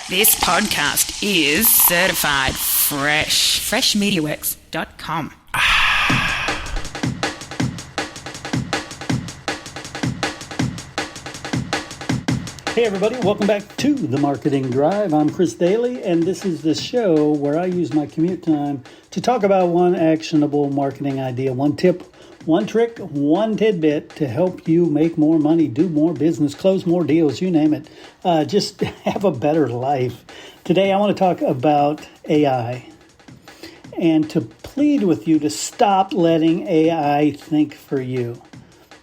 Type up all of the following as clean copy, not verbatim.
This podcast is certified fresh. Freshmediaworks.com. Hey everybody, welcome back to The Marketing Drive. I'm Chris Daly, and this is the show where I use my commute time to talk about one actionable marketing idea, one tip, one trick, one tidbit to help you make more money, do more business, close more deals, you name it. Just have a better life. Today I want to talk about AI and to plead with you to stop letting AI think for you.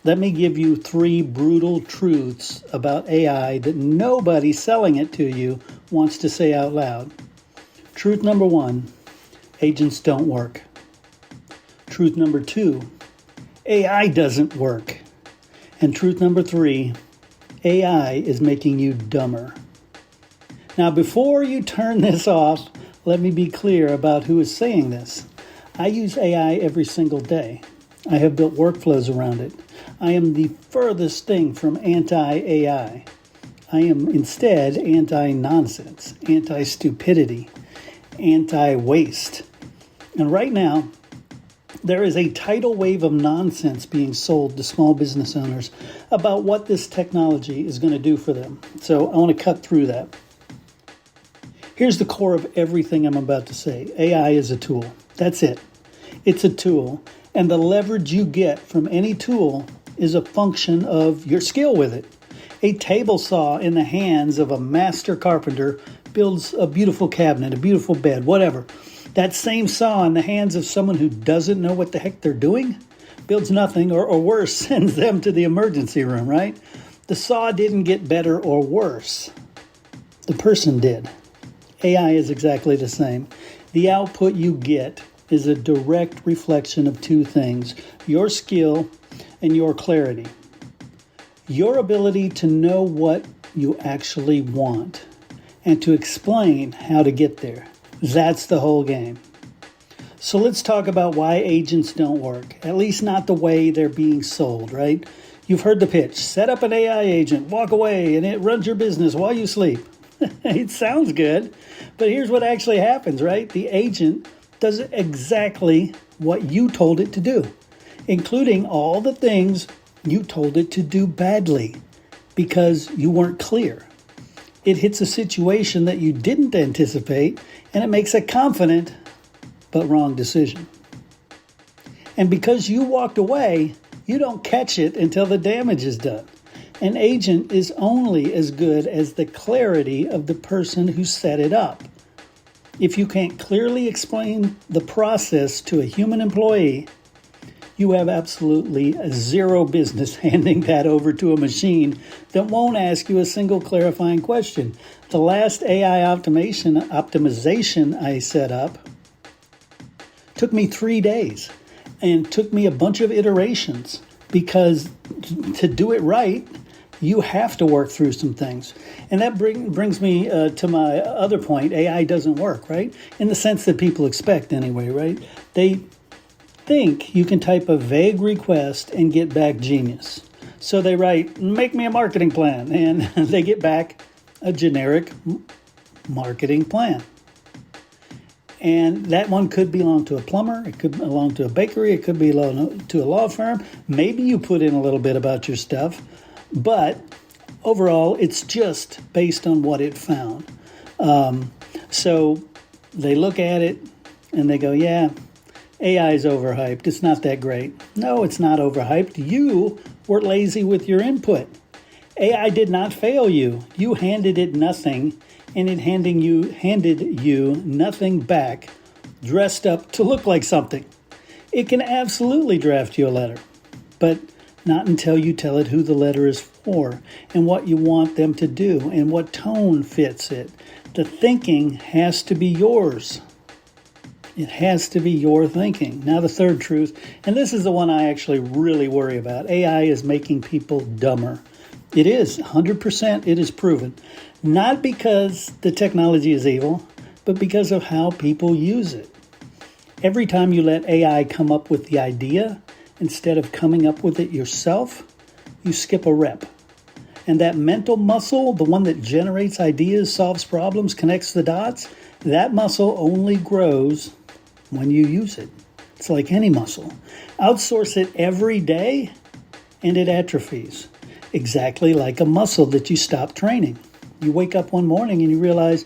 Let me give you 3 brutal truths about AI that nobody selling it to you wants to say out loud. Truth number 1, agents don't work. Truth number 2, AI doesn't work. And truth number 3, AI is making you dumber. Now, before you turn this off, let me be clear about who is saying this. I use AI every single day. I have built workflows around it. I am the furthest thing from anti-AI. I am instead anti-nonsense, anti-stupidity, anti-waste. And right now, there is a tidal wave of nonsense being sold to small business owners about what this technology is going to do for them. So I want to cut through that. Here's the core of everything I'm about to say. AI is a tool. That's it. It's a tool. And the leverage you get from any tool is a function of your skill with it. A table saw in the hands of a master carpenter builds a beautiful cabinet, a beautiful bed, whatever. That same saw in the hands of someone who doesn't know what the heck they're doing builds nothing, or worse, sends them to the emergency room, right? The saw didn't get better or worse. The person did. AI is exactly the same. The output you get is a direct reflection of 2 things: your skill and your clarity. Your ability to know what you actually want and to explain how to get there. That's the whole game. So let's talk about why agents don't work, at least not the way they're being sold, right? You've heard the pitch. Set up an AI agent, walk away, and it runs your business while you sleep. It sounds good, but here's what actually happens, right? The agent does exactly what you told it to do, including all the things you told it to do badly because you weren't clear. It hits a situation that you didn't anticipate, and it makes a confident but wrong decision. And because you walked away, you don't catch it until the damage is done. An agent is only as good as the clarity of the person who set it up. If you can't clearly explain the process to a human employee, you have absolutely zero business handing that over to a machine that won't ask you a single clarifying question. The last AI optimization I set up took me 3 days and took me a bunch of iterations because to do it right, you have to work through some things. And that brings me to my other point. AI doesn't work, right? In the sense that people expect anyway, right? They think you can type a vague request and get back genius. So they write, make me a marketing plan, and they get back a generic marketing plan. And that one could belong to a plumber, it could belong to a bakery, it could belong to a law firm. Maybe you put in a little bit about your stuff, but overall, it's just based on what it found. So they look at it and they go, yeah, AI is overhyped. It's not that great. No, it's not overhyped. You were lazy with your input. AI did not fail you. You handed it nothing, and it handed you nothing back, dressed up to look like something. It can absolutely draft you a letter, but not until you tell it who the letter is for and what you want them to do and what tone fits it. The thinking has to be yours. It has to be your thinking. Now the third truth, and this is the one I actually really worry about. AI is making people dumber. It is, 100% it is proven. Not because the technology is evil, but because of how people use it. Every time you let AI come up with the idea, instead of coming up with it yourself, you skip a rep. And that mental muscle, the one that generates ideas, solves problems, connects the dots, that muscle only grows when you use it. It's like any muscle. Outsource it every day and it atrophies. Exactly like a muscle that you stop training. You wake up one morning and you realize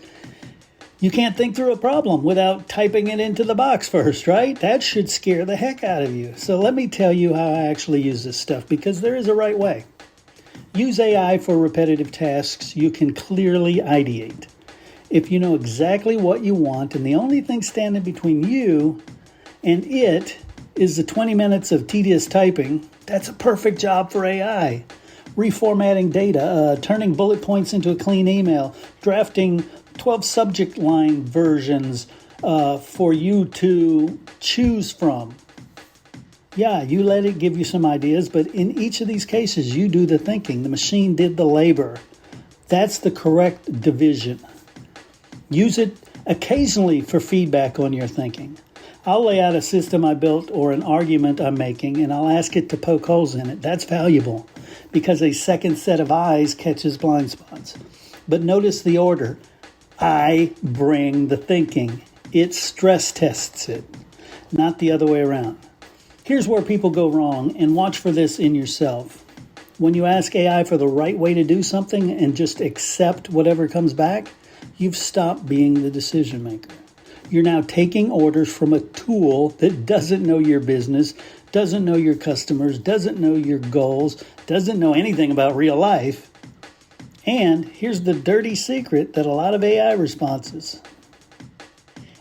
you can't think through a problem without typing it into the box first, right? That should scare the heck out of you. So let me tell you how I actually use this stuff, because there is a right way. Use AI for repetitive tasks you can clearly ideate. If you know exactly what you want and the only thing standing between you and it is the 20 minutes of tedious typing, that's a perfect job for AI. Reformatting data, turning bullet points into a clean email, drafting 12 subject line versions for you to choose from. Yeah, you let it give you some ideas, but in each of these cases, you do the thinking. The machine did the labor. That's the correct division. Use it occasionally for feedback on your thinking. I'll lay out a system I built or an argument I'm making, and I'll ask it to poke holes in it. That's valuable because a second set of eyes catches blind spots. But notice the order. I bring the thinking. It stress tests it, not the other way around. Here's where people go wrong, and watch for this in yourself. When you ask AI for the right way to do something and just accept whatever comes back, you've stopped being the decision maker. You're now taking orders from a tool that doesn't know your business, doesn't know your customers, doesn't know your goals, doesn't know anything about real life. And here's the dirty secret that a lot of AI responses.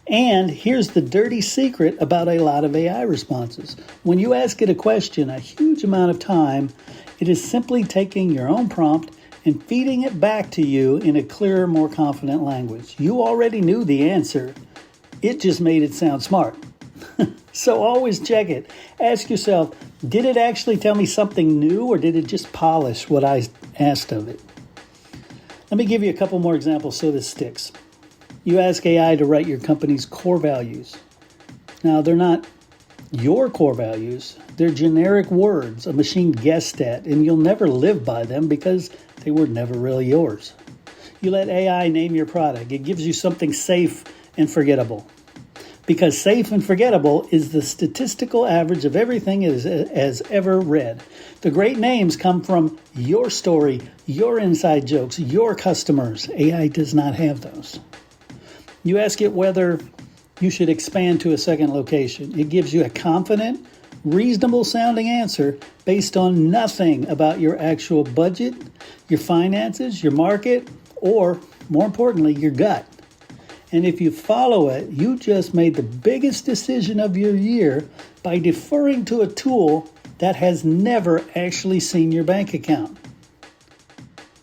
And here's the dirty secret about a lot of AI responses. When you ask it a question a huge amount of time, it is simply taking your own prompt and feeding it back to you in a clearer, more confident language. You already knew the answer. It just made it sound smart. So always check it. Ask yourself, did it actually tell me something new, or did it just polish what I asked of it? Let me give you a couple more examples so this sticks. You ask AI to write your company's core values. Now, they're not your core values. They're generic words a machine guessed at, and you'll never live by them because they were never really yours. You let AI name your product. It gives you something safe and forgettable. Because safe and forgettable is the statistical average of everything it has ever read. The great names come from your story, your inside jokes, your customers. AI does not have those. You ask it whether you should expand to a second location. It gives you a confident, reasonable sounding answer based on nothing about your actual budget, your finances, your market, or more importantly, your gut. And if you follow it, you just made the biggest decision of your year by deferring to a tool that has never actually seen your bank account.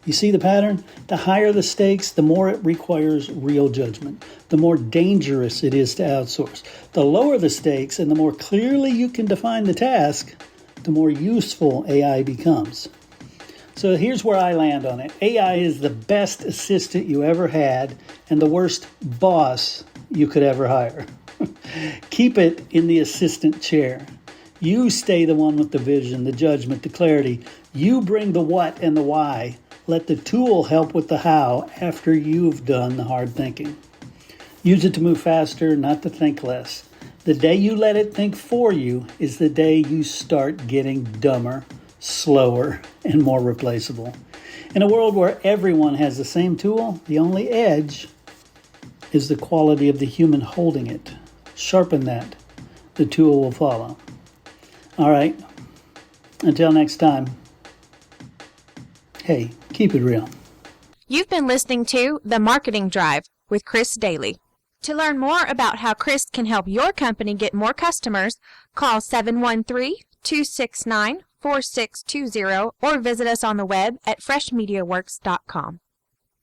You see the pattern? The higher the stakes, the more it requires real judgment, the more dangerous it is to outsource. The lower the stakes and the more clearly you can define the task, the more useful AI becomes. So here's where I land on it. AI is the best assistant you ever had and the worst boss you could ever hire. Keep it in the assistant chair. You stay the one with the vision, the judgment, the clarity. You bring the what and the why. Let the tool help with the how after you've done the hard thinking. Use it to move faster, not to think less. The day you let it think for you is the day you start getting dumber, slower, and more replaceable. In a world where everyone has the same tool, the only edge is the quality of the human holding it. Sharpen that. The tool will follow. All right. Until next time. Hey, keep it real. You've been listening to The Marketing Drive with Chris Daly. To learn more about how Chris can help your company get more customers, call 713-269-4620 or visit us on the web at freshmediaworks.com.